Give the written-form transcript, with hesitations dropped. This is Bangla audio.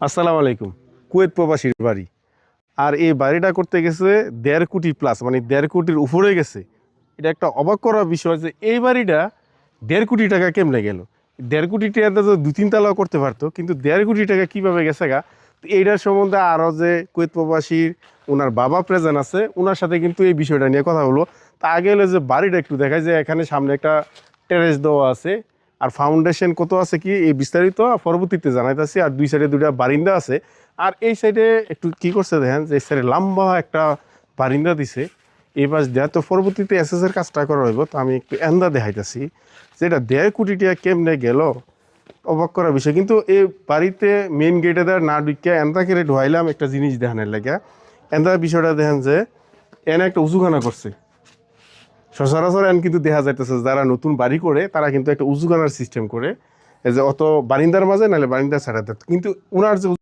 আসসালামু আলাইকুম। কুয়েত প্রবাসীর বাড়ি। আর এই বাড়িটা করতে গেছে ১.৫ কোটি প্লাস, মানে ১.৫ কোটির উপরে গেছে। এটা একটা অবাক করার বিষয় যে এই বাড়িটা ১.৫ কোটি টাকা কেমনে গেল। ১.৫ কোটি টাকাতে তো ২-৩ তলাও করতে পারতো, কিন্তু ১.৫ কোটি টাকা কীভাবে গেছে গা। তো এইটার সম্বন্ধে আরও যে কুয়েত প্রবাসীর ওনার বাবা প্রেজেন্ট আছে, ওনার সাথে কিন্তু এই বিষয়টা নিয়ে কথা হলো। তা আগে হলো যে বাড়িটা একটু দেখায়, যে এখানে সামনে একটা টেরেস দেওয়া আছে, আর ফাউন্ডেশন কত আছে কি এই বিস্তারিত পরবর্তীতে জানাইতেছি। আর দুই সাইডে দুইটা বারিন্দা আছে। আর এই সাইডে একটু কি করছে দেখেন, যে এই সাইডে লম্বা একটা বারিন্দা দিছে। এই পাশ দেওয়া তো পরবর্তীতে এসএসের কাজটা করা হইব। তো আমি একটু এন্দা দেখাইতেছি যে এটা ১.৫ কোটি টাকা কেমনে গেল, অবাক করার বিষয়। কিন্তু এই বাড়িতে মেন গেটে দেওয়ার না ঢুকিয়া এন্দা কেড়ে ঢুয়াইলাম একটা জিনিস দেখানোর লাগে। এন্দা বিষয়টা দেখেন যে এনে একটা উজুখানা করছে। সচরাচর এন কিন্তু দেখা যাইতেছে যারা নতুন বাড়ি করে তারা কিন্তু একটা উজুখানার সিস্টেম করে, এই যে অত বারিন্দার মাঝে নাহলে বারিন্দার ছাড়াতে, কিন্তু উনার যে